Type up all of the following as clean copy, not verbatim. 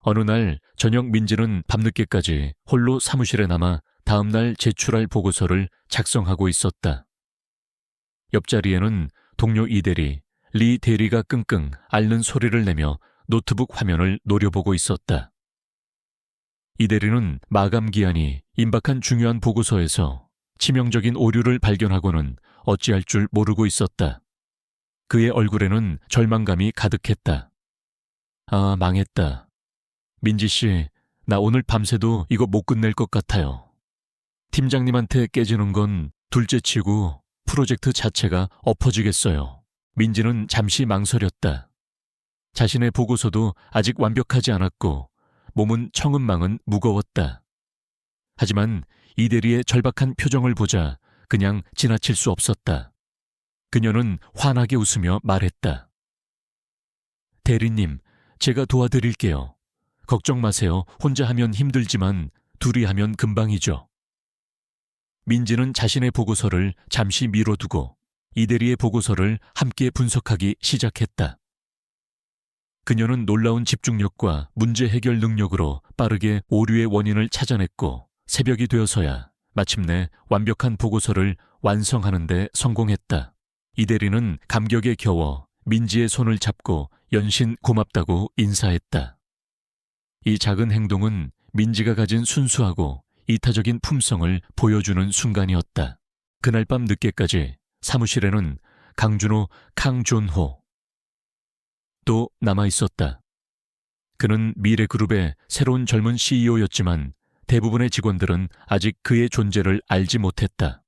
어느 날 저녁 민지는 밤늦게까지 홀로 사무실에 남아 다음날 제출할 보고서를 작성하고 있었다. 옆자리에는 동료 이대리, 리 대리가 끙끙 앓는 소리를 내며 노트북 화면을 노려보고 있었다. 이대리는 마감 기한이 임박한 중요한 보고서에서 치명적인 오류를 발견하고는 어찌할 줄 모르고 있었다. 그의 얼굴에는 절망감이 가득했다. 아, 망했다. 민지 씨, 나 오늘 밤새도 이거 못 끝낼 것 같아요. 팀장님한테 깨지는 건 둘째치고 프로젝트 자체가 엎어지겠어요. 민지는 잠시 망설였다. 자신의 보고서도 아직 완벽하지 않았고 몸은 청은망은 무거웠다. 하지만 이대리의 절박한 표정을 보자 그냥 지나칠 수 없었다. 그녀는 환하게 웃으며 말했다. 대리님, 제가 도와드릴게요. 걱정 마세요. 혼자 하면 힘들지만 둘이 하면 금방이죠. 민지는 자신의 보고서를 잠시 미뤄두고 이대리의 보고서를 함께 분석하기 시작했다. 그녀는 놀라운 집중력과 문제 해결 능력으로 빠르게 오류의 원인을 찾아냈고 새벽이 되어서야 마침내 완벽한 보고서를 완성하는 데 성공했다. 이대리는 감격에 겨워 민지의 손을 잡고 연신 고맙다고 인사했다. 이 작은 행동은 민지가 가진 순수하고 이타적인 품성을 보여주는 순간이었다. 그날 밤 늦게까지 사무실에는 강준호, 강존호 또 남아있었다. 그는 미래그룹의 새로운 젊은 CEO였지만 대부분의 직원들은 아직 그의 존재를 알지 못했다.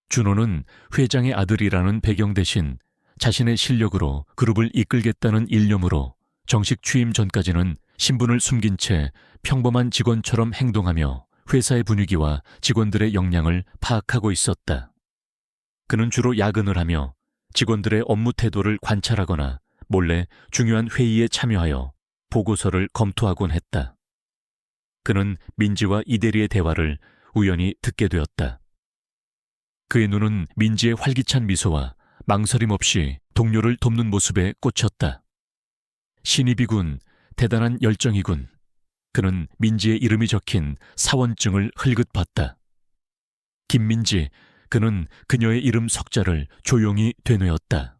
준호는 회장의 아들이라는 배경 대신 자신의 실력으로 그룹을 이끌겠다는 일념으로 정식 취임 전까지는 신분을 숨긴 채 평범한 직원처럼 행동하며 회사의 분위기와 직원들의 역량을 파악하고 있었다. 그는 주로 야근을 하며 직원들의 업무 태도를 관찰하거나 몰래 중요한 회의에 참여하여 보고서를 검토하곤 했다. 그는 민지와 이대리의 대화를 우연히 듣게 되었다. 그의 눈은 민지의 활기찬 미소와 망설임 없이 동료를 돕는 모습에 꽂혔다. 신입이군, 대단한 열정이군. 그는 민지의 이름이 적힌 사원증을 흘긋 봤다. 김민지, 그는 그녀의 이름 석자를 조용히 되뇌었다.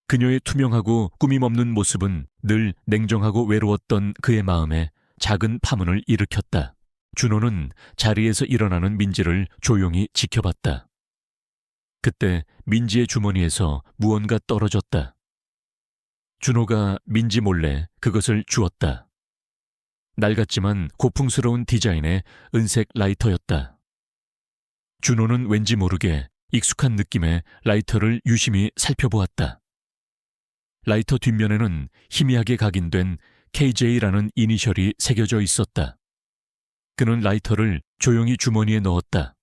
그녀의 투명하고 꾸밈없는 모습은 늘 냉정하고 외로웠던 그의 마음에 작은 파문을 일으켰다. 준호는 자리에서 일어나는 민지를 조용히 지켜봤다. 그때 민지의 주머니에서 무언가 떨어졌다. 준호가 민지 몰래 그것을 주었다. 낡았지만 고풍스러운 디자인의 은색 라이터였다. 준호는 왠지 모르게 익숙한 느낌의 라이터를 유심히 살펴보았다. 라이터 뒷면에는 희미하게 각인된 KJ라는 이니셜이 새겨져 있었다. 그는 라이터를 조용히 주머니에 넣었다.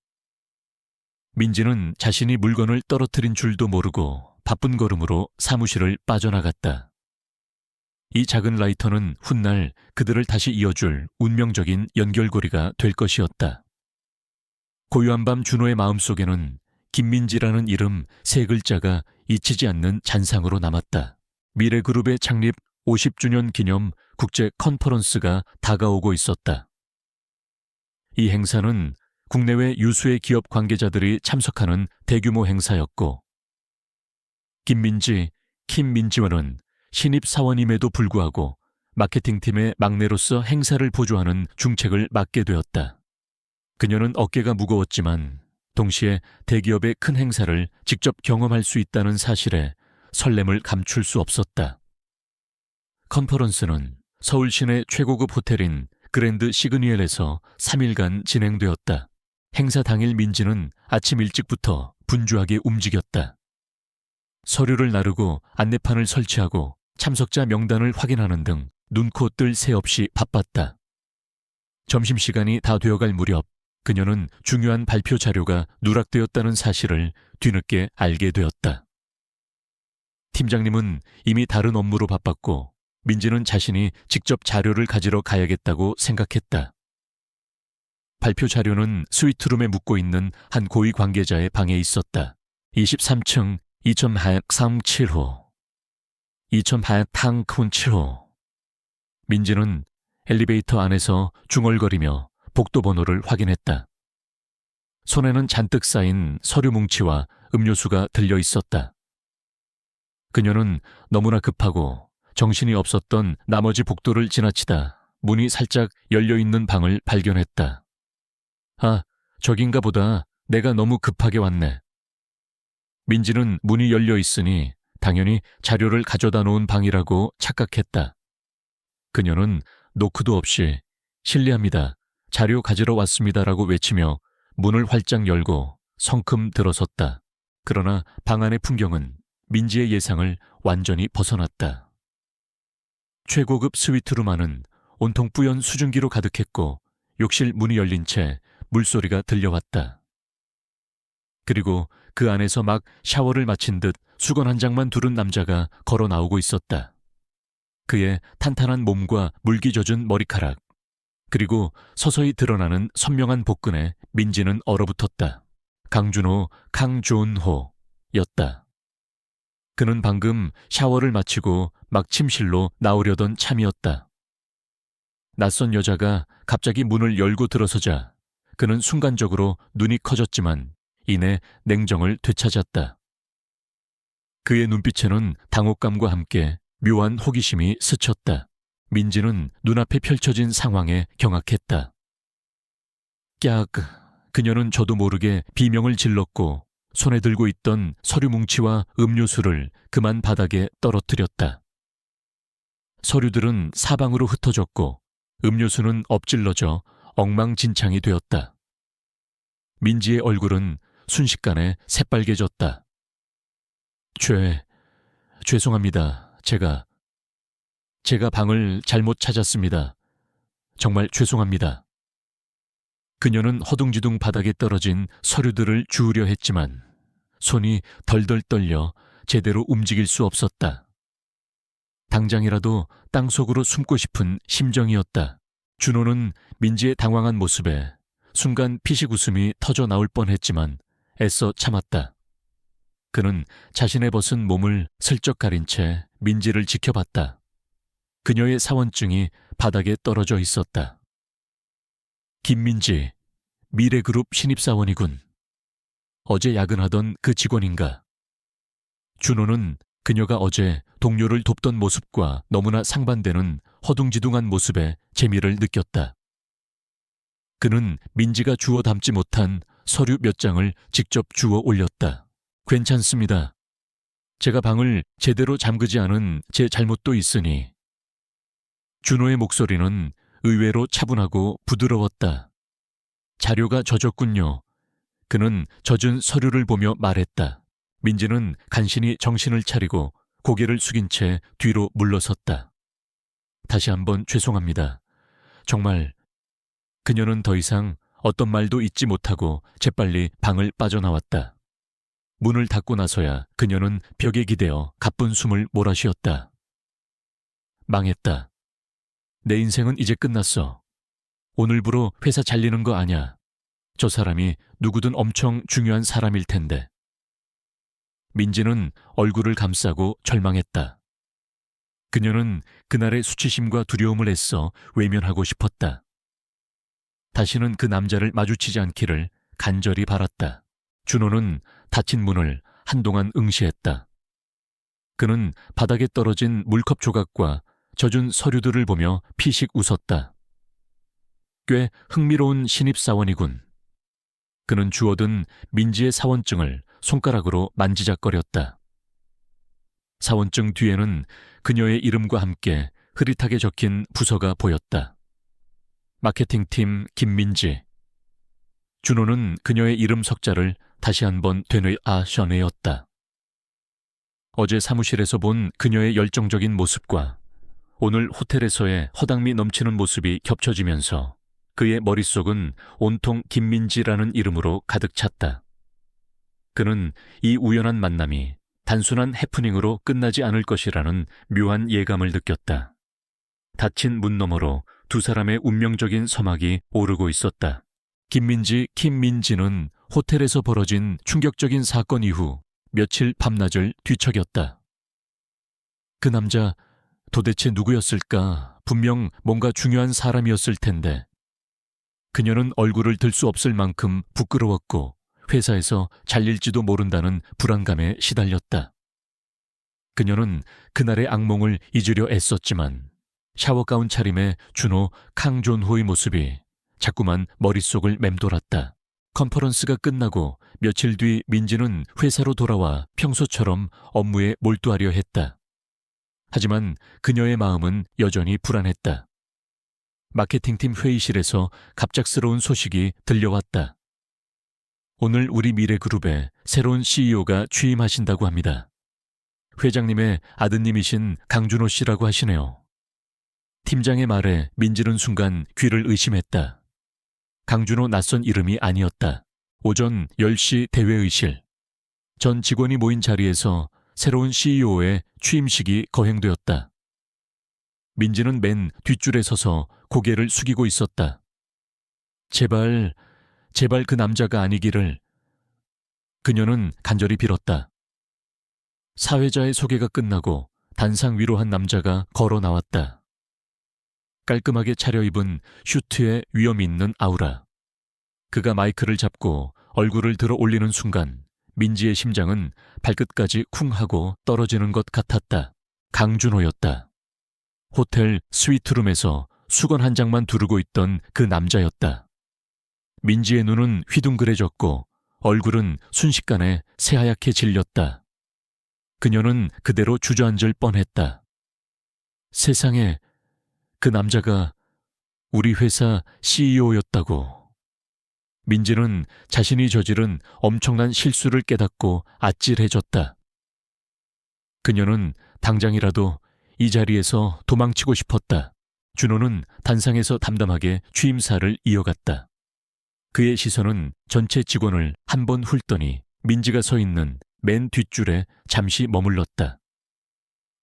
민지는 자신이 물건을 떨어뜨린 줄도 모르고 바쁜 걸음으로 사무실을 빠져나갔다. 이 작은 라이터는 훗날 그들을 다시 이어줄 운명적인 연결고리가 될 것이었다. 고요한 밤 준호의 마음속에는 김민지라는 이름 세 글자가 잊히지 않는 잔상으로 남았다. 미래그룹의 창립 50주년 기념 국제 컨퍼런스가 다가오고 있었다. 이 행사는 국내외 유수의 기업 관계자들이 참석하는 대규모 행사였고 김민지, 킴민지와는 신입 사원임에도 불구하고 마케팅팀의 막내로서 행사를 보조하는 중책을 맡게 되었다. 그녀는 어깨가 무거웠지만 동시에 대기업의 큰 행사를 직접 경험할 수 있다는 사실에 설렘을 감출 수 없었다. 컨퍼런스는 서울 시내 최고급 호텔인 그랜드 시그니엘에서 3일간 진행되었다. 행사 당일 민지는 아침 일찍부터 분주하게 움직였다. 서류를 나르고 안내판을 설치하고 참석자 명단을 확인하는 등 눈코 뜰 새 없이 바빴다. 점심시간이 다 되어갈 무렵 그녀는 중요한 발표 자료가 누락되었다는 사실을 뒤늦게 알게 되었다. 팀장님은 이미 다른 업무로 바빴고 민지는 자신이 직접 자료를 가지러 가야겠다고 생각했다. 발표 자료는 스위트룸에 묵고 있는 한 고위 관계자의 방에 있었다. 23층 2037호 2037호 민지는 엘리베이터 안에서 중얼거리며 복도 번호를 확인했다. 손에는 잔뜩 쌓인 서류 뭉치와 음료수가 들려 있었다. 그녀는 너무나 급하고 정신이 없었던 나머지 복도를 지나치다 문이 살짝 열려있는 방을 발견했다. 아, 저긴가 보다. 내가 너무 급하게 왔네. 민지는 문이 열려 있으니 당연히 자료를 가져다 놓은 방이라고 착각했다. 그녀는 노크도 없이 실례합니다. 자료 가지러 왔습니다라고 외치며 문을 활짝 열고 성큼 들어섰다. 그러나 방 안의 풍경은 민지의 예상을 완전히 벗어났다. 최고급 스위트룸 안은 온통 뿌연 수증기로 가득했고 욕실 문이 열린 채 물소리가 들려왔다. 그리고 그 안에서 막 샤워를 마친 듯 수건 한 장만 두른 남자가 걸어 나오고 있었다. 그의 탄탄한 몸과 물기 젖은 머리카락, 그리고 서서히 드러나는 선명한 복근에 민지는 얼어붙었다. 강준호, 강준호였다. 그는 방금 샤워를 마치고 막 침실로 나오려던 참이었다. 낯선 여자가 갑자기 문을 열고 들어서자 그는 순간적으로 눈이 커졌지만 이내 냉정을 되찾았다. 그의 눈빛에는 당혹감과 함께 묘한 호기심이 스쳤다. 민지는 눈앞에 펼쳐진 상황에 경악했다. 깍! 그녀는 저도 모르게 비명을 질렀고 손에 들고 있던 서류 뭉치와 음료수를 그만 바닥에 떨어뜨렸다. 서류들은 사방으로 흩어졌고 음료수는 엎질러져 엉망진창이 되었다. 민지의 얼굴은 순식간에 새빨개졌다. 죄송합니다. 제가 방을 잘못 찾았습니다. 정말 죄송합니다. 그녀는 허둥지둥 바닥에 떨어진 서류들을 주우려 했지만 손이 덜덜 떨려 제대로 움직일 수 없었다. 당장이라도 땅속으로 숨고 싶은 심정이었다. 준호는 민지의 당황한 모습에 순간 피식 웃음이 터져 나올 뻔했지만 애써 참았다. 그는 자신의 벗은 몸을 슬쩍 가린 채 민지를 지켜봤다. 그녀의 사원증이 바닥에 떨어져 있었다. 김민지, 미래그룹 신입사원이군. 어제 야근하던 그 직원인가? 준호는 그녀가 어제 동료를 돕던 모습과 너무나 상반되는 허둥지둥한 모습에 재미를 느꼈다. 그는 민지가 주워 담지 못한 서류 몇 장을 직접 주워 올렸다. 괜찮습니다. 제가 방을 제대로 잠그지 않은 제 잘못도 있으니. 준호의 목소리는 의외로 차분하고 부드러웠다. 자료가 젖었군요. 그는 젖은 서류를 보며 말했다. 민지는 간신히 정신을 차리고 고개를 숙인 채 뒤로 물러섰다. 다시 한번 죄송합니다. 정말. 그녀는 더 이상 어떤 말도 잊지 못하고 재빨리 방을 빠져나왔다. 문을 닫고 나서야 그녀는 벽에 기대어 가쁜 숨을 몰아쉬었다. 망했다. 내 인생은 이제 끝났어. 오늘부로 회사 잘리는 거 아냐. 저 사람이 누구든 엄청 중요한 사람일 텐데. 민지는 얼굴을 감싸고 절망했다. 그녀는 그날의 수치심과 두려움을 애써 외면하고 싶었다. 다시는 그 남자를 마주치지 않기를 간절히 바랐다. 준호는 닫힌 문을 한동안 응시했다. 그는 바닥에 떨어진 물컵 조각과 젖은 서류들을 보며 피식 웃었다. 꽤 흥미로운 신입사원이군. 그는 주워든 민지의 사원증을 손가락으로 만지작거렸다. 사원증 뒤에는 그녀의 이름과 함께 흐릿하게 적힌 부서가 보였다. 마케팅팀 김민지. 준호는 그녀의 이름 석자를 다시 한번 되뇌었다. 어제 사무실에서 본 그녀의 열정적인 모습과 오늘 호텔에서의 허당미 넘치는 모습이 겹쳐지면서 그의 머릿속은 온통 김민지라는 이름으로 가득 찼다. 그는 이 우연한 만남이 단순한 해프닝으로 끝나지 않을 것이라는 묘한 예감을 느꼈다. 닫힌 문 너머로 두 사람의 운명적인 서막이 오르고 있었다. 김민지는 호텔에서 벌어진 충격적인 사건 이후 며칠 밤낮을 뒤척였다. 그 남자 도대체 누구였을까? 분명 뭔가 중요한 사람이었을 텐데. 그녀는 얼굴을 들 수 없을 만큼 부끄러웠고 회사에서 잘릴지도 모른다는 불안감에 시달렸다. 그녀는 그날의 악몽을 잊으려 애썼지만 샤워가운 차림의 준호 캉존호의 모습이 자꾸만 머릿속을 맴돌았다. 컨퍼런스가 끝나고 며칠 뒤 민지는 회사로 돌아와 평소처럼 업무에 몰두하려 했다. 하지만 그녀의 마음은 여전히 불안했다. 마케팅팀 회의실에서 갑작스러운 소식이 들려왔다. 오늘 우리 미래그룹에 새로운 CEO가 취임하신다고 합니다. 회장님의 아드님이신 강준호 씨라고 하시네요. 팀장의 말에 민지는 순간 귀를 의심했다. 강준호 낯선 이름이 아니었다. 오전 10시 대회의실. 전 직원이 모인 자리에서 새로운 CEO의 취임식이 거행되었다. 민지는 맨 뒷줄에 서서 고개를 숙이고 있었다. 제발 그 남자가 아니기를. 그녀는 간절히 빌었다. 사회자의 소개가 끝나고 단상 위로 한 남자가 걸어 나왔다. 깔끔하게 차려입은 슈트에 위험 있는 아우라. 그가 마이크를 잡고 얼굴을 들어 올리는 순간 민지의 심장은 발끝까지 쿵 하고 떨어지는 것 같았다. 강준호였다. 호텔 스위트룸에서 수건 한 장만 두르고 있던 그 남자였다. 민지의 눈은 휘둥그레졌고 얼굴은 순식간에 새하얗게 질렸다. 그녀는 그대로 주저앉을 뻔했다. 세상에, 그 남자가 우리 회사 CEO였다고. 민지는 자신이 저지른 엄청난 실수를 깨닫고 아찔해졌다. 그녀는 당장이라도 이 자리에서 도망치고 싶었다. 준호는 단상에서 담담하게 취임사를 이어갔다. 그의 시선은 전체 직원을 한 번 훑더니 민지가 서 있는 맨 뒷줄에 잠시 머물렀다.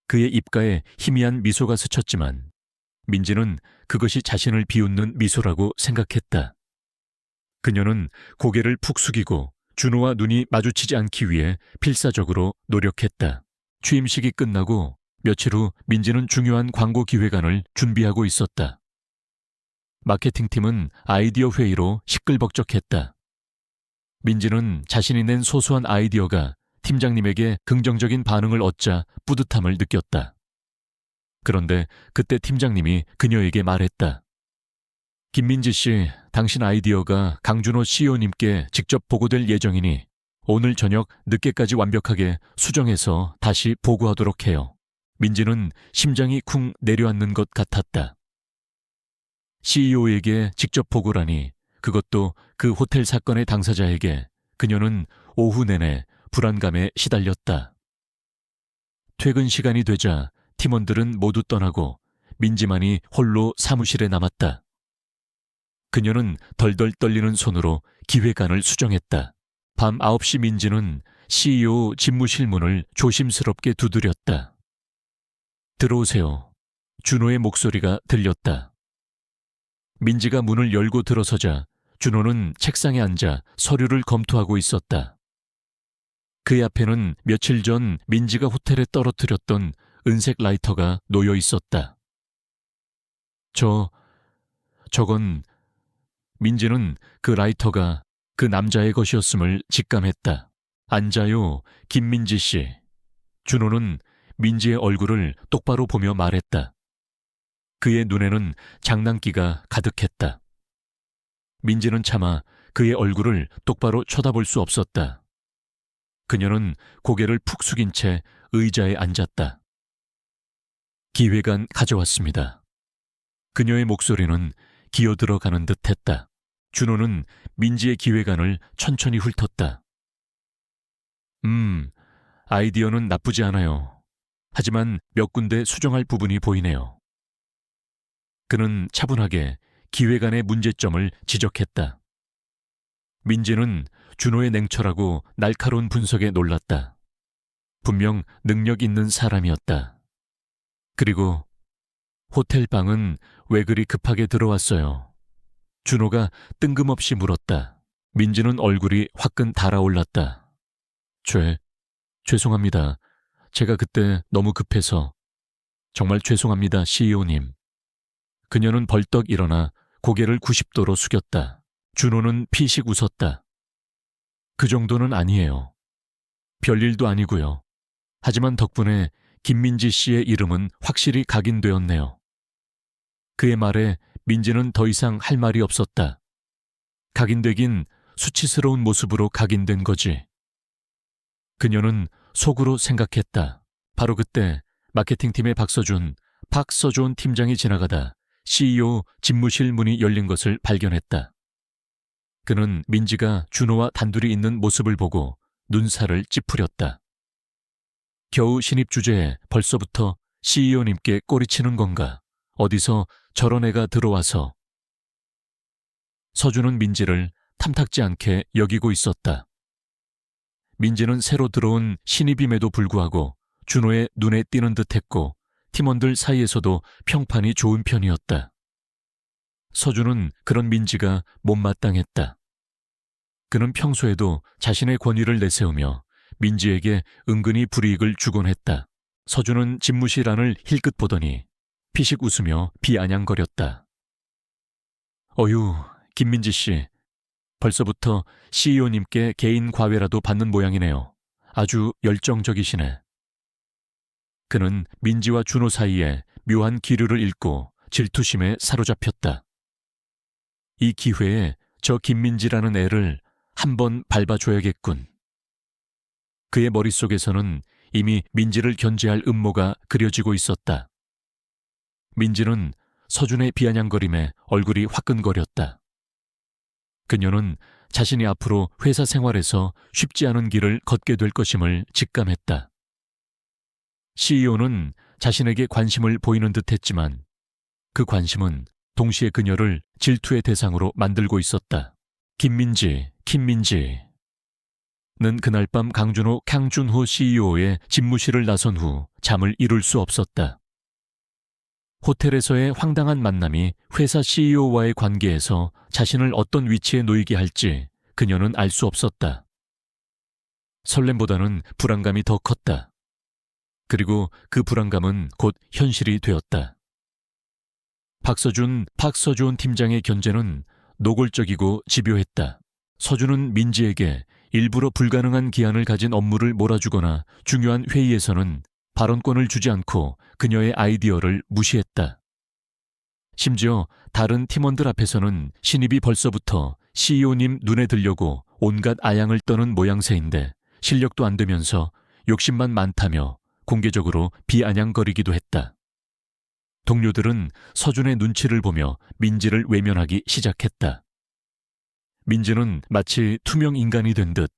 그의 입가에 희미한 미소가 스쳤지만 민지는 그것이 자신을 비웃는 미소라고 생각했다. 그녀는 고개를 푹 숙이고 준호와 눈이 마주치지 않기 위해 필사적으로 노력했다. 취임식이 끝나고 며칠 후 민지는 중요한 광고 기획안을 준비하고 있었다. 마케팅팀은 아이디어 회의로 시끌벅적했다. 민지는 자신이 낸 소소한 아이디어가 팀장님에게 긍정적인 반응을 얻자 뿌듯함을 느꼈다. 그런데 그때 팀장님이 그녀에게 말했다. 김민지 씨, 당신 아이디어가 강준호 CEO님께 직접 보고될 예정이니 오늘 저녁 늦게까지 완벽하게 수정해서 다시 보고하도록 해요. 민지는 심장이 쿵 내려앉는 것 같았다. CEO에게 직접 보고라니, 그것도 그 호텔 사건의 당사자에게. 그녀는 오후 내내 불안감에 시달렸다. 퇴근 시간이 되자 팀원들은 모두 떠나고 민지만이 홀로 사무실에 남았다. 그녀는 덜덜 떨리는 손으로 기획안을 수정했다. 밤 9시 민지는 CEO 집무실 문을 조심스럽게 두드렸다. 들어오세요. 준호의 목소리가 들렸다. 민지가 문을 열고 들어서자 준호는 책상에 앉아 서류를 검토하고 있었다. 그의 앞에는 며칠 전 민지가 호텔에 떨어뜨렸던 은색 라이터가 놓여 있었다. 저건 민지는 그 라이터가 그 남자의 것이었음을 직감했다. 앉아요, 김민지 씨. 준호는 민지의 얼굴을 똑바로 보며 말했다. 그의 눈에는 장난기가 가득했다. 민지는 차마 그의 얼굴을 똑바로 쳐다볼 수 없었다. 그녀는 고개를 푹 숙인 채 의자에 앉았다. 기획안 가져왔습니다. 그녀의 목소리는 기어들어가는 듯했다. 준호는 민지의 기획안을 천천히 훑었다. 아이디어는 나쁘지 않아요. 하지만 몇 군데 수정할 부분이 보이네요. 그는 차분하게 기획안의 문제점을 지적했다. 민지는 준호의 냉철하고 날카로운 분석에 놀랐다. 분명 능력 있는 사람이었다. 그리고 호텔 방은 왜 그리 급하게 들어왔어요? 준호가 뜬금없이 물었다. 민지는 얼굴이 화끈 달아올랐다. 죄송합니다. 제가 그때 너무 급해서. 정말 죄송합니다, CEO님. 그녀는 벌떡 일어나 고개를 90도로 숙였다. 준호는 피식 웃었다. 그 정도는 아니에요. 별일도 아니고요. 하지만 덕분에 김민지 씨의 이름은 확실히 각인되었네요. 그의 말에 민지는 더 이상 할 말이 없었다. 각인되긴 수치스러운 모습으로 각인된 거지. 그녀는 속으로 생각했다. 바로 그때 마케팅팀의 박서준 팀장이 지나가다 CEO 집무실 문이 열린 것을 발견했다. 그는 민지가 준호와 단둘이 있는 모습을 보고 눈살을 찌푸렸다. 겨우 신입 주제에 벌써부터 CEO님께 꼬리치는 건가? 어디서 저런 애가 들어와서. 서준은 민지를 탐탁지 않게 여기고 있었다. 민지는 새로 들어온 신입임에도 불구하고 준호의 눈에 띄는 듯했고 팀원들 사이에서도 평판이 좋은 편이었다. 서준은 그런 민지가 못마땅했다. 그는 평소에도 자신의 권위를 내세우며 민지에게 은근히 불이익을 주곤 했다. 서준은 집무실 안을 힐끗 보더니 피식 웃으며 비아냥거렸다. 어휴, 김민지 씨. 벌써부터 CEO님께 개인 과외라도 받는 모양이네요. 아주 열정적이시네. 그는 민지와 준호 사이에 묘한 기류를 읽고 질투심에 사로잡혔다. 이 기회에 저 김민지라는 애를 한번 밟아줘야겠군. 그의 머릿속에서는 이미 민지를 견제할 음모가 그려지고 있었다. 민지는 서준의 비아냥거림에 얼굴이 화끈거렸다. 그녀는 자신이 앞으로 회사 생활에서 쉽지 않은 길을 걷게 될 것임을 직감했다. CEO는 자신에게 관심을 보이는 듯했지만 그 관심은 동시에 그녀를 질투의 대상으로 만들고 있었다. 김민지는 그날 밤 강준호 CEO의 집무실을 나선 후 잠을 이룰 수 없었다. 호텔에서의 황당한 만남이 회사 CEO와의 관계에서 자신을 어떤 위치에 놓이게 할지 그녀는 알 수 없었다. 설렘보다는 불안감이 더 컸다. 그리고 그 불안감은 곧 현실이 되었다. 박서준 팀장의 견제는 노골적이고 집요했다. 서준은 민지에게 일부러 불가능한 기한을 가진 업무를 몰아주거나 중요한 회의에서는 발언권을 주지 않고 그녀의 아이디어를 무시했다. 심지어 다른 팀원들 앞에서는 신입이 벌써부터 CEO님 눈에 들려고 온갖 아양을 떠는 모양새인데 실력도 안 되면서 욕심만 많다며 공개적으로 비아냥거리기도 했다. 동료들은 서준의 눈치를 보며 민지를 외면하기 시작했다. 민지는 마치 투명 인간이 된 듯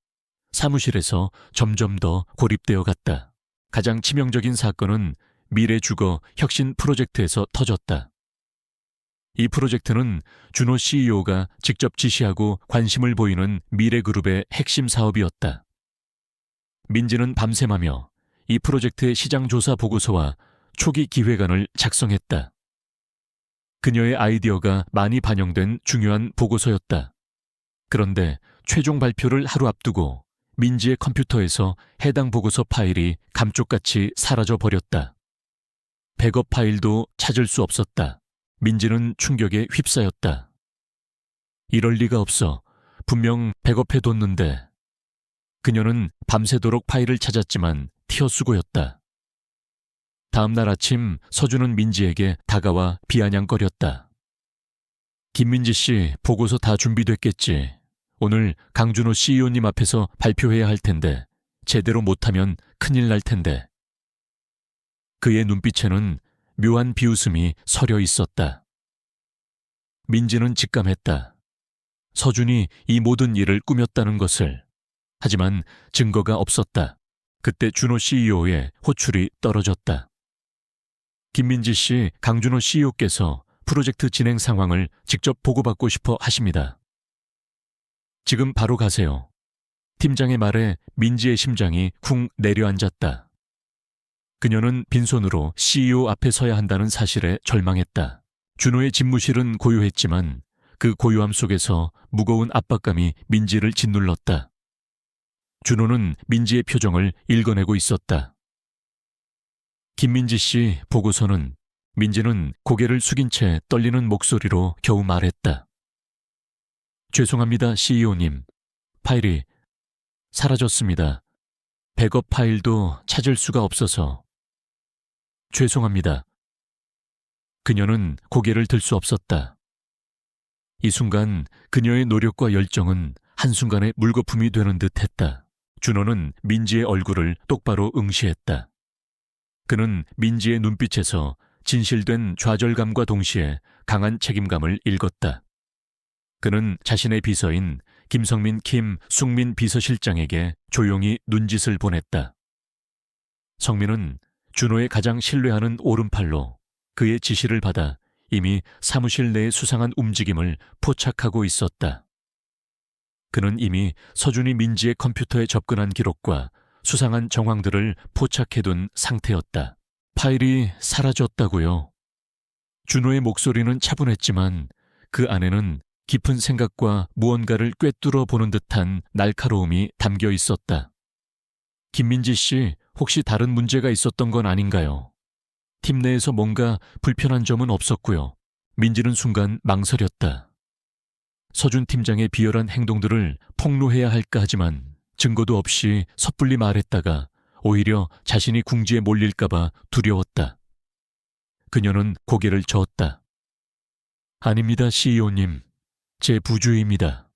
사무실에서 점점 더 고립되어 갔다. 가장 치명적인 사건은 미래주거 혁신 프로젝트에서 터졌다. 이 프로젝트는 준호 CEO가 직접 지시하고 관심을 보이는 미래그룹의 핵심 사업이었다. 민지는 밤샘하며 이 프로젝트의 시장조사 보고서와 초기 기획안을 작성했다. 그녀의 아이디어가 많이 반영된 중요한 보고서였다. 그런데 최종 발표를 하루 앞두고 민지의 컴퓨터에서 해당 보고서 파일이 감쪽같이 사라져 버렸다. 백업 파일도 찾을 수 없었다. 민지는 충격에 휩싸였다. 이럴 리가 없어. 분명 백업해뒀는데. 그녀는 밤새도록 파일을 찾았지만 티어수고였다. 다음 날 아침 서준은 민지에게 다가와 비아냥거렸다. 김민지 씨, 보고서 다 준비됐겠지. 오늘 강준호 CEO님 앞에서 발표해야 할 텐데 제대로 못하면 큰일 날 텐데. 그의 눈빛에는 묘한 비웃음이 서려 있었다. 민지는 직감했다. 서준이 이 모든 일을 꾸몄다는 것을. 하지만 증거가 없었다. 그때 준호 CEO의 호출이 떨어졌다. 김민지 씨, 강준호 CEO께서 프로젝트 진행 상황을 직접 보고받고 싶어 하십니다. 지금 바로 가세요. 팀장의 말에 민지의 심장이 쿵 내려앉았다. 그녀는 빈손으로 CEO 앞에 서야 한다는 사실에 절망했다. 준호의 집무실은 고요했지만 그 고요함 속에서 무거운 압박감이 민지를 짓눌렀다. 준호는 민지의 표정을 읽어내고 있었다. 김민지 씨 보고서는 민지는 고개를 숙인 채 떨리는 목소리로 겨우 말했다. 죄송합니다, CEO님. 파일이 사라졌습니다. 백업 파일도 찾을 수가 없어서. 죄송합니다. 그녀는 고개를 들 수 없었다. 이 순간 그녀의 노력과 열정은 한순간에 물거품이 되는 듯 했다. 준호는 민지의 얼굴을 똑바로 응시했다. 그는 민지의 눈빛에서 진실된 좌절감과 동시에 강한 책임감을 읽었다. 그는 자신의 비서인 김성민 숙민 비서실장에게 조용히 눈짓을 보냈다. 성민은 준호의 가장 신뢰하는 오른팔로 그의 지시를 받아 이미 사무실 내의 수상한 움직임을 포착하고 있었다. 그는 이미 서준이 민지의 컴퓨터에 접근한 기록과 수상한 정황들을 포착해둔 상태였다. 파일이 사라졌다고요. 준호의 목소리는 차분했지만 그 안에는 깊은 생각과 무언가를 꿰뚫어 보는 듯한 날카로움이 담겨 있었다. 김민지 씨, 혹시 다른 문제가 있었던 건 아닌가요? 팀 내에서 뭔가 불편한 점은 없었고요. 민지는 순간 망설였다. 서준 팀장의 비열한 행동들을 폭로해야 할까 하지만 증거도 없이 섣불리 말했다가 오히려 자신이 궁지에 몰릴까봐 두려웠다. 그녀는 고개를 저었다. 아닙니다, CEO님. 제 부주의입니다.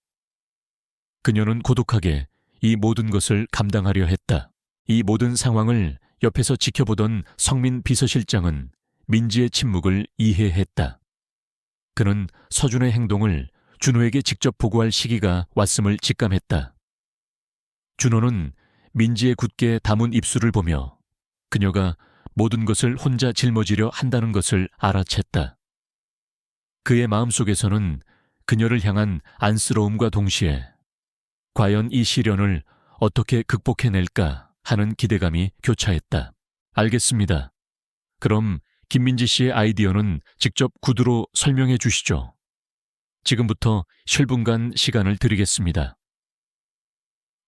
그녀는 고독하게 이 모든 것을 감당하려 했다. 이 모든 상황을 옆에서 지켜보던 성민 비서실장은 민지의 침묵을 이해했다. 그는 서준의 행동을 준호에게 직접 보고할 시기가 왔음을 직감했다. 준호는 민지의 굳게 담은 입술을 보며 그녀가 모든 것을 혼자 짊어지려 한다는 것을 알아챘다. 그의 마음속에서는 그녀를 향한 안쓰러움과 동시에 과연 이 시련을 어떻게 극복해낼까 하는 기대감이 교차했다. 알겠습니다. 그럼 김민지 씨의 아이디어는 직접 구두로 설명해 주시죠. 지금부터 10분간 시간을 드리겠습니다.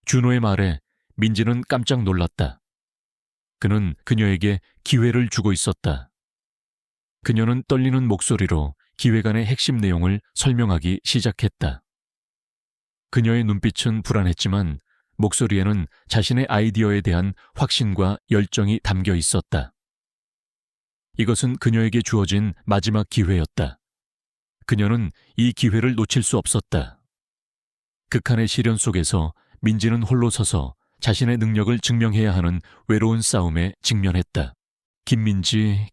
준호의 말에 민지는 깜짝 놀랐다. 그는 그녀에게 기회를 주고 있었다. 그녀는 떨리는 목소리로 기획안의 핵심 내용을 설명하기 시작했다. 그녀의 눈빛은 불안했지만 목소리에는 자신의 아이디어에 대한 확신과 열정이 담겨 있었다. 이것은 그녀에게 주어진 마지막 기회였다. 그녀는 이 기회를 놓칠 수 없었다. 극한의 시련 속에서 민지는 홀로 서서 자신의 능력을 증명해야 하는 외로운 싸움에 직면했다. 김민지.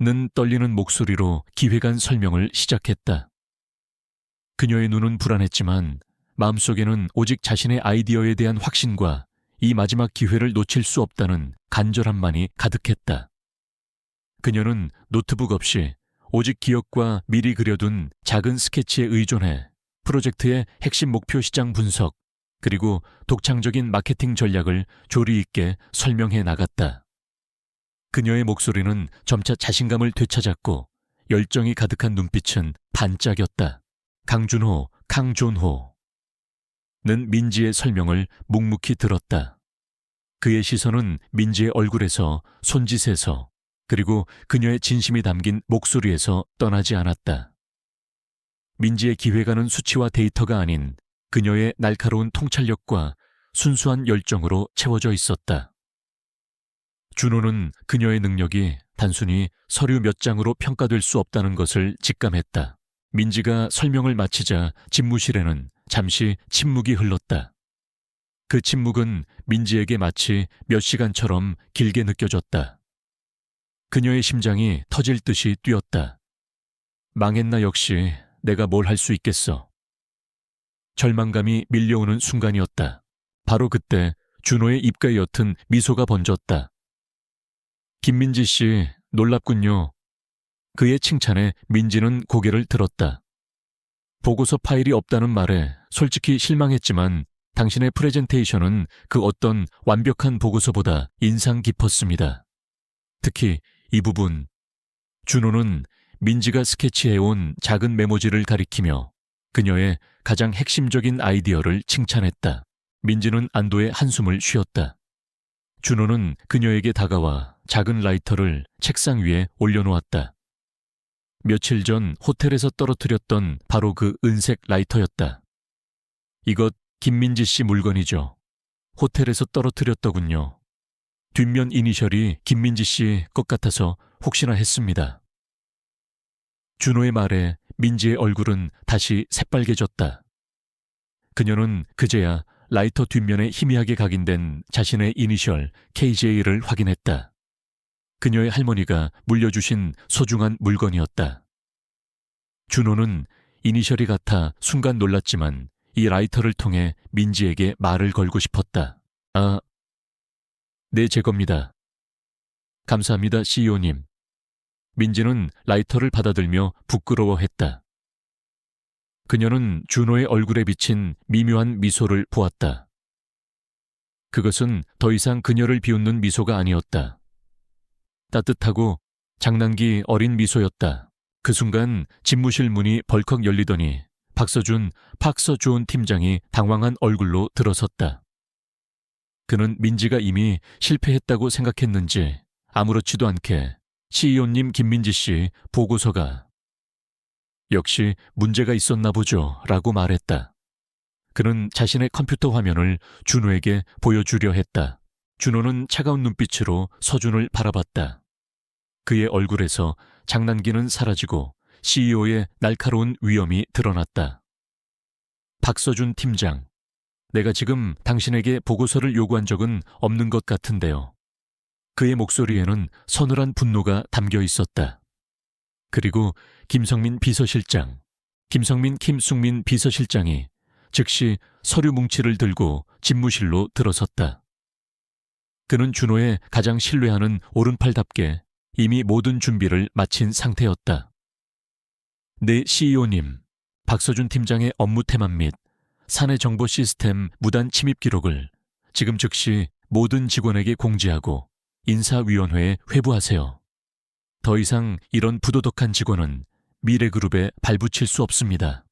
는 떨리는 목소리로 기획안 설명을 시작했다. 그녀의 눈은 불안했지만 마음속에는 오직 자신의 아이디어에 대한 확신과 이 마지막 기회를 놓칠 수 없다는 간절함만이 가득했다. 그녀는 노트북 없이 오직 기억과 미리 그려둔 작은 스케치에 의존해 프로젝트의 핵심 목표 시장 분석 그리고 독창적인 마케팅 전략을 조리 있게 설명해 나갔다. 그녀의 목소리는 점차 자신감을 되찾았고 열정이 가득한 눈빛은 반짝였다. 강존호는 민지의 설명을 묵묵히 들었다. 그의 시선은 민지의 얼굴에서, 손짓에서, 그리고 그녀의 진심이 담긴 목소리에서 떠나지 않았다. 민지의 기획안은 수치와 데이터가 아닌 그녀의 날카로운 통찰력과 순수한 열정으로 채워져 있었다. 준호는 그녀의 능력이 단순히 서류 몇 장으로 평가될 수 없다는 것을 직감했다. 민지가 설명을 마치자 집무실에는 잠시 침묵이 흘렀다. 그 침묵은 민지에게 마치 몇 시간처럼 길게 느껴졌다. 그녀의 심장이 터질 듯이 뛰었다. 망했나 역시 내가 뭘 할 수 있겠어. 절망감이 밀려오는 순간이었다. 바로 그때 준호의 입가에 옅은 미소가 번졌다. 김민지 씨, 놀랍군요. 그의 칭찬에 민지는 고개를 들었다. 보고서 파일이 없다는 말에 솔직히 실망했지만 당신의 프레젠테이션은 그 어떤 완벽한 보고서보다 인상 깊었습니다. 특히 이 부분. 준호는 민지가 스케치해온 작은 메모지를 가리키며 그녀의 가장 핵심적인 아이디어를 칭찬했다. 민지는 안도의 한숨을 쉬었다. 준호는 그녀에게 다가와 작은 라이터를 책상 위에 올려놓았다. 며칠 전 호텔에서 떨어뜨렸던 바로 그 은색 라이터였다. 이것 김민지 씨 물건이죠. 호텔에서 떨어뜨렸더군요. 뒷면 이니셜이 김민지 씨 것 같아서 혹시나 했습니다. 준호의 말에 민지의 얼굴은 다시 새빨개졌다. 그녀는 그제야 라이터 뒷면에 희미하게 각인된 자신의 이니셜 KJ를 확인했다. 그녀의 할머니가 물려주신 소중한 물건이었다. 준호는 이니셜이 같아 순간 놀랐지만 이 라이터를 통해 민지에게 말을 걸고 싶었다. 아, 네, 제 겁니다. 감사합니다, CEO님. 민지는 라이터를 받아들며 부끄러워했다. 그녀는 준호의 얼굴에 비친 미묘한 미소를 보았다. 그것은 더 이상 그녀를 비웃는 미소가 아니었다. 따뜻하고 장난기 어린 미소였다. 그 순간 집무실 문이 벌컥 열리더니 박서준 팀장이 당황한 얼굴로 들어섰다. 그는 민지가 이미 실패했다고 생각했는지 아무렇지도 않게 CEO님 김민지 씨 보고서가 역시 문제가 있었나 보죠 라고 말했다. 그는 자신의 컴퓨터 화면을 준호에게 보여주려 했다. 준호는 차가운 눈빛으로 서준을 바라봤다. 그의 얼굴에서 장난기는 사라지고 CEO의 날카로운 위엄이 드러났다. 박서준 팀장, 내가 지금 당신에게 보고서를 요구한 적은 없는 것 같은데요. 그의 목소리에는 서늘한 분노가 담겨 있었다. 그리고 김성민 김숙민 비서실장이 즉시 서류 뭉치를 들고 집무실로 들어섰다. 그는 준호의 가장 신뢰하는 오른팔답게 이미 모든 준비를 마친 상태였다. 네, CEO님, 박서준 팀장의 업무 태만 및 사내 정보 시스템 무단 침입 기록을 지금 즉시 모든 직원에게 공지하고 인사위원회에 회부하세요. 더 이상 이런 부도덕한 직원은 미래그룹에 발붙일 수 없습니다.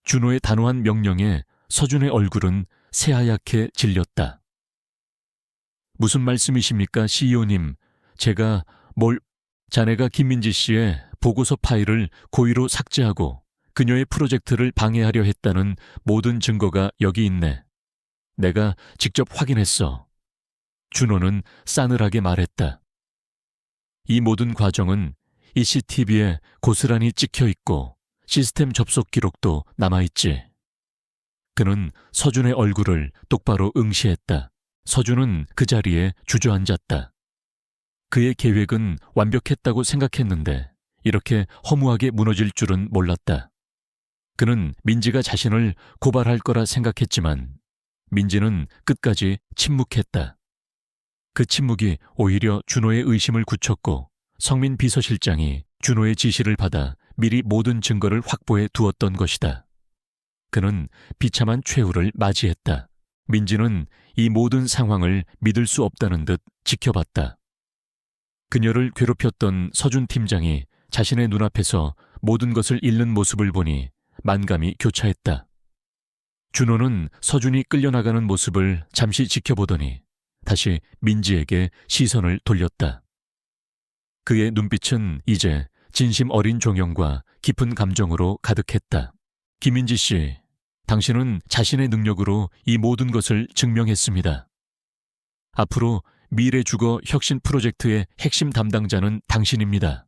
준호의 단호한 명령에 서준의 얼굴은 새하얗게 질렸다. 무슨 말씀이십니까, CEO님? 제가 자네가 김민지 씨의 보고서 파일을 고의로 삭제하고 그녀의 프로젝트를 방해하려 했다는 모든 증거가 여기 있네. 내가 직접 확인했어. 준호는 싸늘하게 말했다. 이 모든 과정은 CCTV에 고스란히 찍혀 있고 시스템 접속 기록도 남아있지. 그는 서준의 얼굴을 똑바로 응시했다. 서준은 그 자리에 주저앉았다. 그의 계획은 완벽했다고 생각했는데 이렇게 허무하게 무너질 줄은 몰랐다. 그는 민지가 자신을 고발할 거라 생각했지만 민지는 끝까지 침묵했다. 그 침묵이 오히려 준호의 의심을 굳혔고 성민 비서실장이 준호의 지시를 받아 미리 모든 증거를 확보해 두었던 것이다. 그는 비참한 최후를 맞이했다. 민지는 이 모든 상황을 믿을 수 없다는 듯 지켜봤다. 그녀를 괴롭혔던 서준 팀장이 자신의 눈앞에서 모든 것을 잃는 모습을 보니 만감이 교차했다. 준호는 서준이 끌려나가는 모습을 잠시 지켜보더니 다시 민지에게 시선을 돌렸다. 그의 눈빛은 이제 진심 어린 종영과 깊은 감정으로 가득했다. 김민지 씨, 당신은 자신의 능력으로 이 모든 것을 증명했습니다. 앞으로 미래주거 혁신 프로젝트의 핵심 담당자는 당신입니다.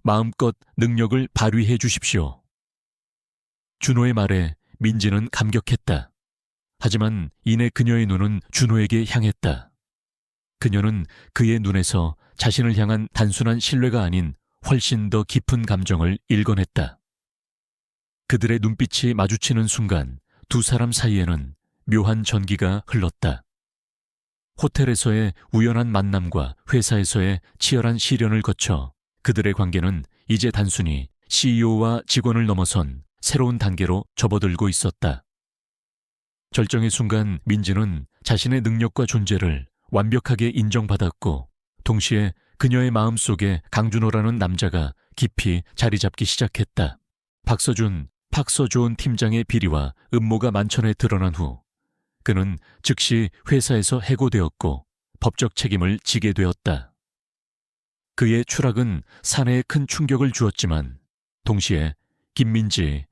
마음껏 능력을 발휘해 주십시오. 준호의 말에 민지는 감격했다. 하지만 이내 그녀의 눈은 준호에게 향했다. 그녀는 그의 눈에서 자신을 향한 단순한 신뢰가 아닌 훨씬 더 깊은 감정을 읽어냈다. 그들의 눈빛이 마주치는 순간 두 사람 사이에는 묘한 전기가 흘렀다. 호텔에서의 우연한 만남과 회사에서의 치열한 시련을 거쳐 그들의 관계는 이제 단순히 CEO와 직원을 넘어선 새로운 단계로 접어들고 있었다. 절정의 순간 민지는 자신의 능력과 존재를 완벽하게 인정받았고 동시에 그녀의 마음속에 강준호라는 남자가 깊이 자리 잡기 박서준 팀장의 비리와 음모가 만천에 드러난 후 그는 즉시 회사에서 해고되었고 법적 책임을 지게 되었다. 그의 추락은 사내에 큰 충격을 주었지만 동시에 김민지의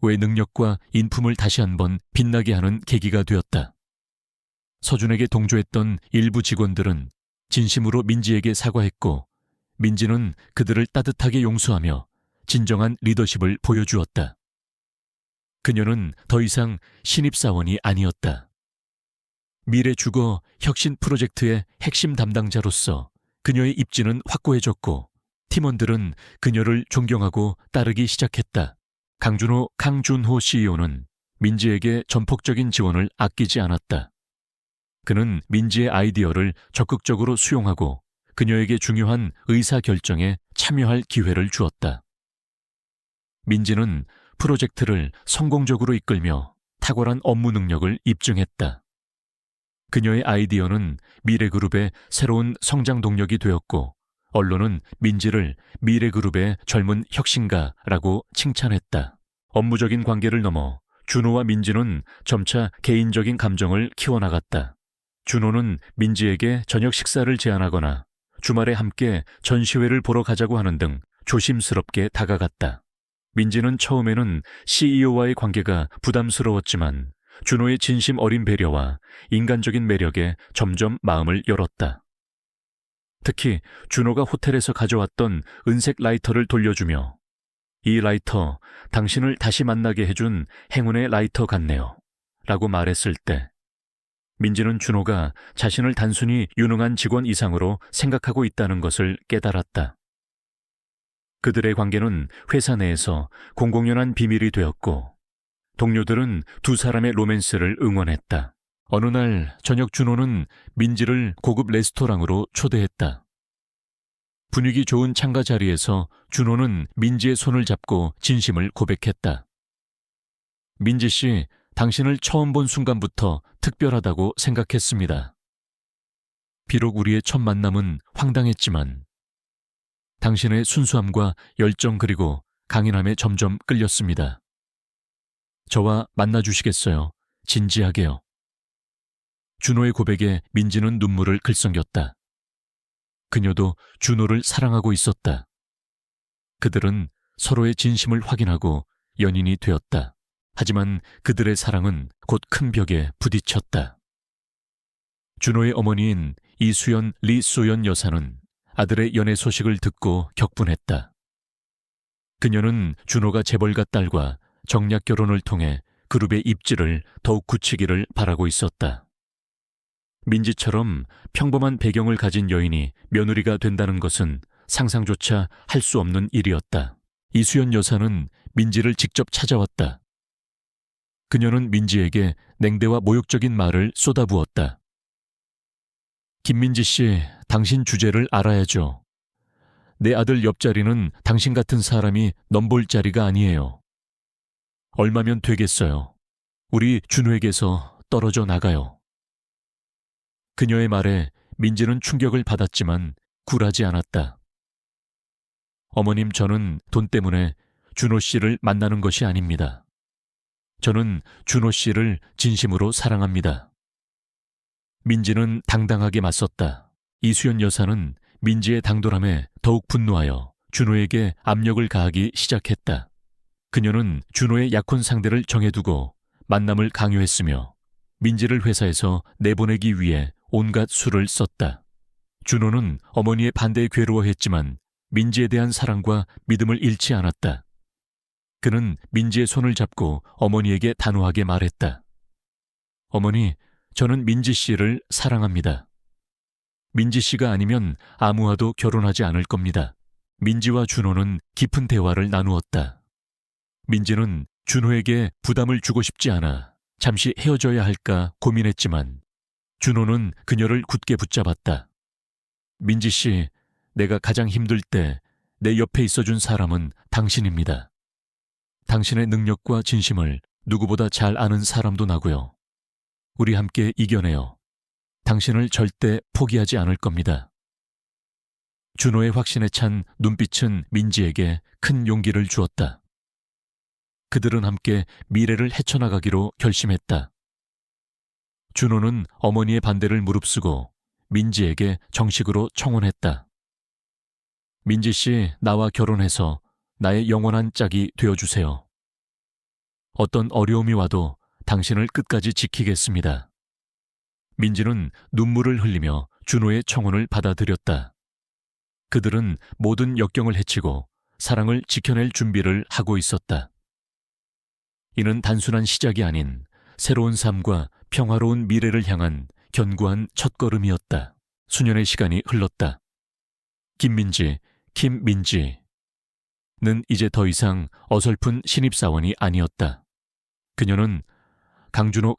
능력과 인품을 다시 한번 빛나게 하는 계기가 되었다. 서준에게 동조했던 일부 직원들은 진심으로 민지에게 사과했고 민지는 그들을 따뜻하게 용서하며 진정한 리더십을 보여주었다. 그녀는 더 이상 신입사원이 아니었다. 미래주거 혁신 프로젝트의 핵심 담당자로서 그녀의 입지는 확고해졌고 팀원들은 그녀를 존경하고 따르기 시작했다. 강준호 CEO는 민지에게 전폭적인 지원을 아끼지 않았다. 그는 민지의 아이디어를 적극적으로 수용하고 그녀에게 중요한 의사결정에 참여할 기회를 주었다. 민지는 프로젝트를 성공적으로 이끌며 탁월한 업무 능력을 입증했다. 그녀의 아이디어는 미래그룹의 새로운 성장 동력이 되었고 언론은 민지를 미래그룹의 젊은 혁신가라고 칭찬했다. 업무적인 관계를 넘어 준호와 민지는 점차 개인적인 감정을 키워나갔다. 준호는 민지에게 저녁 식사를 제안하거나 주말에 함께 전시회를 보러 가자고 하는 등 조심스럽게 다가갔다. 민지는 처음에는 CEO와의 관계가 부담스러웠지만 준호의 진심 어린 배려와 인간적인 매력에 점점 마음을 열었다. 특히 준호가 호텔에서 가져왔던 은색 라이터를 돌려주며 이 라이터 당신을 다시 만나게 해준 행운의 라이터 같네요 라고 말했을 때 민지는 준호가 자신을 단순히 유능한 직원 이상으로 생각하고 있다는 것을 깨달았다. 그들의 관계는 회사 내에서 공공연한 비밀이 되었고 동료들은 두 사람의 로맨스를 응원했다. 어느 날 저녁 준호는 민지를 고급 레스토랑으로 초대했다. 분위기 좋은 창가 자리에서 준호는 민지의 손을 잡고 진심을 고백했다. 민지 씨, 당신을 처음 본 순간부터 특별하다고 생각했습니다. 비록 우리의 첫 만남은 황당했지만 당신의 순수함과 열정 그리고 강인함에 점점 끌렸습니다. 저와 만나주시겠어요? 진지하게요. 준호의 고백에 민지는 눈물을 글썽였다. 그녀도 준호를 사랑하고 있었다. 그들은 서로의 진심을 확인하고 연인이 되었다. 하지만 그들의 사랑은 곧 큰 벽에 부딪혔다. 준호의 어머니인 이수연 리소연 여사는 아들의 연애 소식을 듣고 격분했다. 그녀는 준호가 재벌가 딸과 정략 결혼을 통해 그룹의 입지를 더욱 굳히기를 바라고 있었다. 민지처럼 평범한 배경을 가진 여인이 며느리가 된다는 것은 상상조차 할 수 없는 일이었다. 이수연 여사는 민지를 직접 찾아왔다. 그녀는 민지에게 냉대와 모욕적인 말을 쏟아부었다. 김민지 씨, 당신 주제를 알아야죠. 내 아들 옆자리는 당신 같은 사람이 넘볼 자리가 아니에요. 얼마면 되겠어요. 우리 준호에게서 떨어져 나가요. 그녀의 말에 민지는 충격을 받았지만 굴하지 않았다. 어머님, 저는 돈 때문에 준호 씨를 만나는 것이 아닙니다. 저는 준호 씨를 진심으로 사랑합니다. 민지는 당당하게 맞섰다. 이수연 여사는 민지의 당돌함에 더욱 분노하여 준호에게 압력을 가하기 시작했다. 그녀는 준호의 약혼 상대를 정해두고 만남을 강요했으며 민지를 회사에서 내보내기 위해 온갖 수를 썼다. 준호는 어머니의 반대에 괴로워했지만 민지에 대한 사랑과 믿음을 잃지 않았다. 그는 민지의 손을 잡고 어머니에게 단호하게 말했다. 어머니, 저는 민지 씨를 사랑합니다. 민지 씨가 아니면 아무와도 결혼하지 않을 겁니다. 민지와 준호는 깊은 대화를 나누었다. 민지는 준호에게 부담을 주고 싶지 않아 잠시 헤어져야 할까 고민했지만 준호는 그녀를 굳게 붙잡았다. 민지 씨, 내가 가장 힘들 때 내 옆에 있어준 사람은 당신입니다. 당신의 능력과 진심을 누구보다 잘 아는 사람도 나고요. 우리 함께 이겨내요. 당신을 절대 포기하지 않을 겁니다. 준호의 확신에 찬 눈빛은 민지에게 큰 용기를 주었다. 그들은 함께 미래를 헤쳐나가기로 결심했다. 준호는 어머니의 반대를 무릅쓰고 민지에게 정식으로 청혼했다. 민지 씨, 나와 결혼해서 나의 영원한 짝이 되어주세요. 어떤 어려움이 와도 당신을 끝까지 지키겠습니다. 민지는 눈물을 흘리며 준호의 청혼을 받아들였다. 그들은 모든 역경을 헤치고 사랑을 지켜낼 준비를 하고 있었다. 이는 단순한 시작이 아닌 새로운 삶과 평화로운 미래를 향한 견고한 첫걸음이었다. 수년의 시간이 흘렀다. 김민지는 이제 더 이상 어설픈 신입사원이 아니었다. 그녀는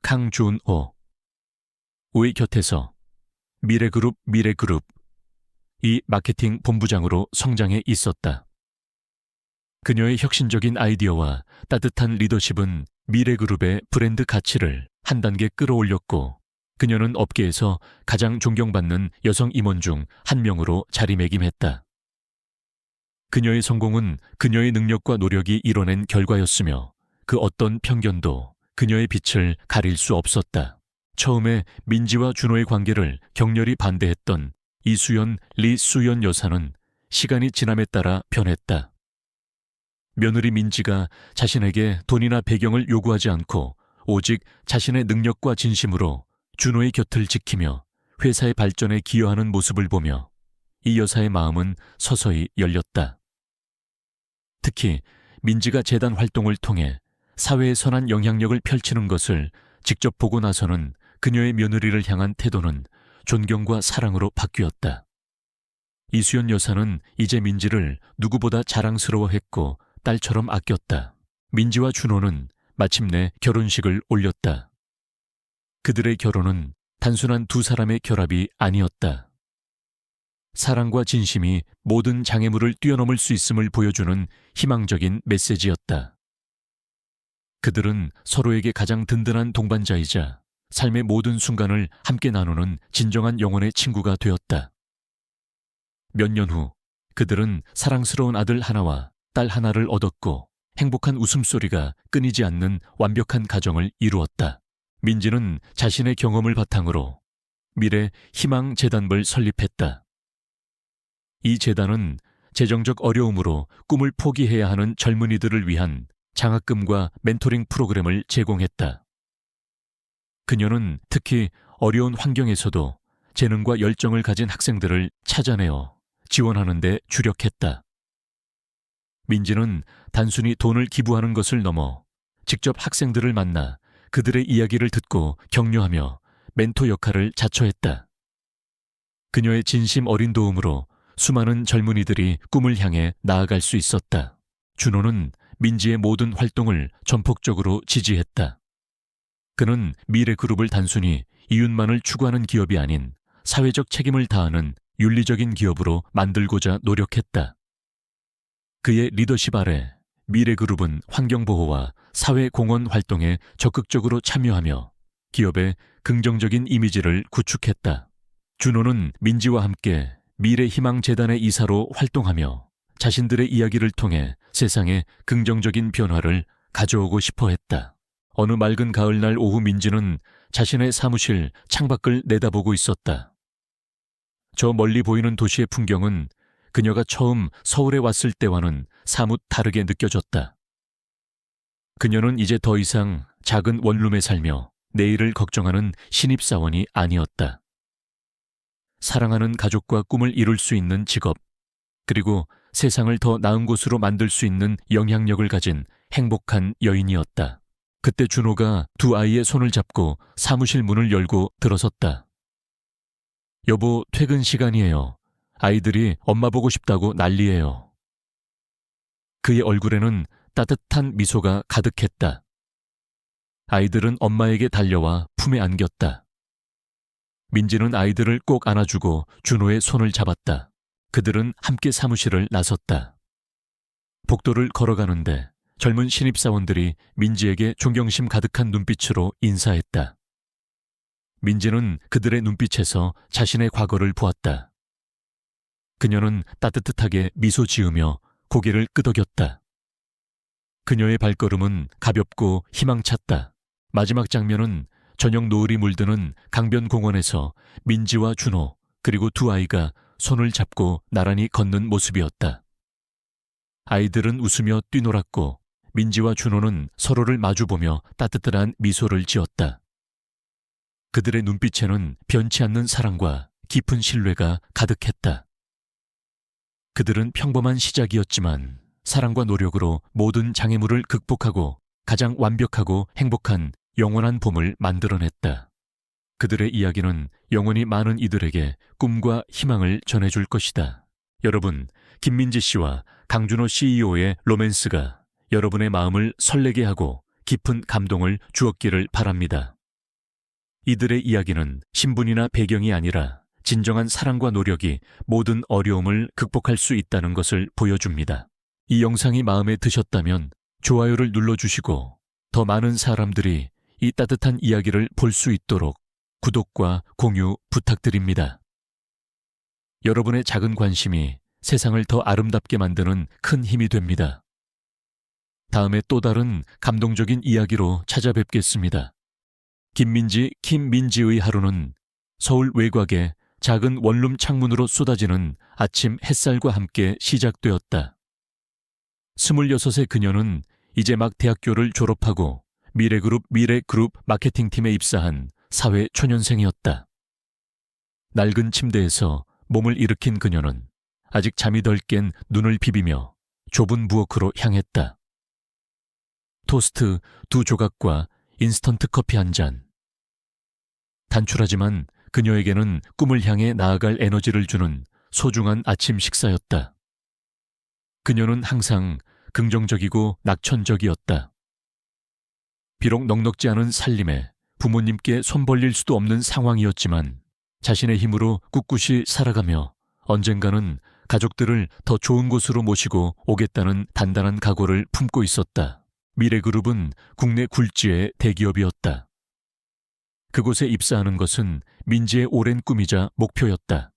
강준호의 곁에서 미래그룹 이 마케팅 본부장으로 성장해 있었다. 그녀의 혁신적인 아이디어와 따뜻한 리더십은 미래그룹의 브랜드 가치를 한 단계 끌어올렸고, 그녀는 업계에서 가장 존경받는 여성 임원 중 한 명으로 자리매김했다. 그녀의 성공은 그녀의 능력과 노력이 이뤄낸 결과였으며 그 어떤 편견도 그녀의 빛을 가릴 수 없었다. 처음에 민지와 준호의 관계를 격렬히 반대했던 이수연, 리수연 여사는 시간이 지남에 따라 변했다. 며느리 민지가 자신에게 돈이나 배경을 요구하지 않고 오직 자신의 능력과 진심으로 준호의 곁을 지키며 회사의 발전에 기여하는 모습을 보며 이 여사의 마음은 서서히 열렸다. 특히 민지가 재단 활동을 통해 사회에 선한 영향력을 펼치는 것을 직접 보고 나서는 그녀의 며느리를 향한 태도는 존경과 사랑으로 바뀌었다. 이수연 여사는 이제 민지를 누구보다 자랑스러워했고 딸처럼 아꼈다. 민지와 준호는 마침내 결혼식을 올렸다. 그들의 결혼은 단순한 두 사람의 결합이 아니었다. 사랑과 진심이 모든 장애물을 뛰어넘을 수 있음을 보여주는 희망적인 메시지였다. 그들은 서로에게 가장 든든한 동반자이자 삶의 모든 순간을 함께 나누는 진정한 영혼의 친구가 되었다. 몇 년 후 그들은 사랑스러운 아들 하나와 딸 하나를 얻었고 행복한 웃음소리가 끊이지 않는 완벽한 가정을 이루었다. 민지는 자신의 경험을 바탕으로 미래 희망재단을 설립했다. 이 재단은 재정적 어려움으로 꿈을 포기해야 하는 젊은이들을 위한 장학금과 멘토링 프로그램을 제공했다. 그녀는 특히 어려운 환경에서도 재능과 열정을 가진 학생들을 찾아내어 지원하는 데 주력했다. 민지는 단순히 돈을 기부하는 것을 넘어 직접 학생들을 만나 그들의 이야기를 듣고 격려하며 멘토 역할을 자처했다. 그녀의 진심 어린 도움으로 수많은 젊은이들이 꿈을 향해 나아갈 수 있었다. 준호는 민지의 모든 활동을 전폭적으로 지지했다. 그는 미래그룹을 단순히 이윤만을 추구하는 기업이 아닌 사회적 책임을 다하는 윤리적인 기업으로 만들고자 노력했다. 그의 리더십 아래 미래그룹은 환경보호와 사회공헌 활동에 적극적으로 참여하며 기업의 긍정적인 이미지를 구축했다. 준호는 민지와 함께 미래희망재단의 이사로 활동하며 자신들의 이야기를 통해 세상에 긍정적인 변화를 가져오고 싶어 했다. 어느 맑은 가을날 오후 민지는 자신의 사무실 창밖을 내다보고 있었다. 저 멀리 보이는 도시의 풍경은 그녀가 처음 서울에 왔을 때와는 사뭇 다르게 느껴졌다. 그녀는 이제 더 이상 작은 원룸에 살며 내일을 걱정하는 신입사원이 아니었다. 사랑하는 가족과 꿈을 이룰 수 있는 직업, 그리고 세상을 더 나은 곳으로 만들 수 있는 영향력을 가진 행복한 여인이었다. 그때 준호가 두 아이의 손을 잡고 사무실 문을 열고 들어섰다. 여보, 퇴근 시간이에요. 아이들이 엄마 보고 싶다고 난리예요. 그의 얼굴에는 따뜻한 미소가 가득했다. 아이들은 엄마에게 달려와 품에 안겼다. 민지는 아이들을 꼭 안아주고 준호의 손을 잡았다. 그들은 함께 사무실을 나섰다. 복도를 걸어가는데 젊은 신입사원들이 민지에게 존경심 가득한 눈빛으로 인사했다. 민지는 그들의 눈빛에서 자신의 과거를 보았다. 그녀는 따뜻하게 미소 지으며 고개를 끄덕였다. 그녀의 발걸음은 가볍고 희망찼다. 마지막 장면은 저녁 노을이 물드는 강변 공원에서 민지와 준호 그리고 두 아이가 손을 잡고 나란히 걷는 모습이었다. 아이들은 웃으며 뛰놀았고 민지와 준호는 서로를 마주보며 따뜻한 미소를 지었다. 그들의 눈빛에는 변치 않는 사랑과 깊은 신뢰가 가득했다. 그들은 평범한 시작이었지만 사랑과 노력으로 모든 장애물을 극복하고 가장 완벽하고 행복한 영원한 봄을 만들어냈다. 그들의 이야기는 영원히 많은 이들에게 꿈과 희망을 전해줄 것이다. 여러분, 김민지 씨와 강준호 CEO의 로맨스가 여러분의 마음을 설레게 하고 깊은 감동을 주었기를 바랍니다. 이들의 이야기는 신분이나 배경이 아니라 진정한 사랑과 노력이 모든 어려움을 극복할 수 있다는 것을 보여줍니다. 이 영상이 마음에 드셨다면 좋아요를 눌러주시고 더 많은 사람들이 이 따뜻한 이야기를 볼 수 있도록 구독과 공유 부탁드립니다. 여러분의 작은 관심이 세상을 더 아름답게 만드는 큰 힘이 됩니다. 다음에 또 다른 감동적인 이야기로 찾아뵙겠습니다. 김민지의 하루는 서울 외곽의 작은 원룸 창문으로 쏟아지는 아침 햇살과 함께 시작되었다. 26의 그녀는 이제 막 대학교를 졸업하고 미래그룹 마케팅팀에 입사한 사회 초년생이었다. 낡은 침대에서 몸을 일으킨 그녀는 아직 잠이 덜 깬 눈을 비비며 좁은 부엌으로 향했다. 토스트 2조각과 인스턴트 커피 한 잔. 단출하지만 그녀에게는 꿈을 향해 나아갈 에너지를 주는 소중한 아침 식사였다. 그녀는 항상 긍정적이고 낙천적이었다. 비록 넉넉지 않은 살림에 부모님께 손 벌릴 수도 없는 상황이었지만 자신의 힘으로 꿋꿋이 살아가며 언젠가는 가족들을 더 좋은 곳으로 모시고 오겠다는 단단한 각오를 품고 있었다. 미래그룹은 국내 굴지의 대기업이었다. 그곳에 입사하는 것은 민지의 오랜 꿈이자 목표였다.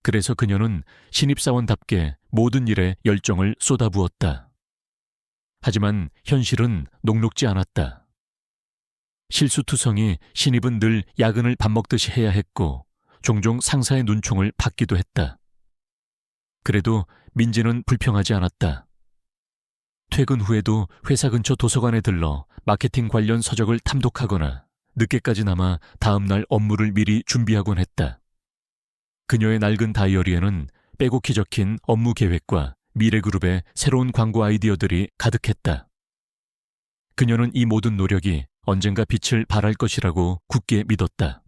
그래서 그녀는 신입사원답게 모든 일에 열정을 쏟아부었다. 하지만 현실은 녹록지 않았다. 실수투성이 신입은 늘 야근을 밥 먹듯이 해야 했고 종종 상사의 눈총을 받기도 했다. 그래도 민지는 불평하지 않았다. 퇴근 후에도 회사 근처 도서관에 들러 마케팅 관련 서적을 탐독하거나 늦게까지 남아 다음 날 업무를 미리 준비하곤 했다. 그녀의 낡은 다이어리에는 빼곡히 적힌 업무 계획과 미래그룹의 새로운 광고 아이디어들이 가득했다. 그녀는 이 모든 노력이 언젠가 빛을 발할 것이라고 굳게 믿었다.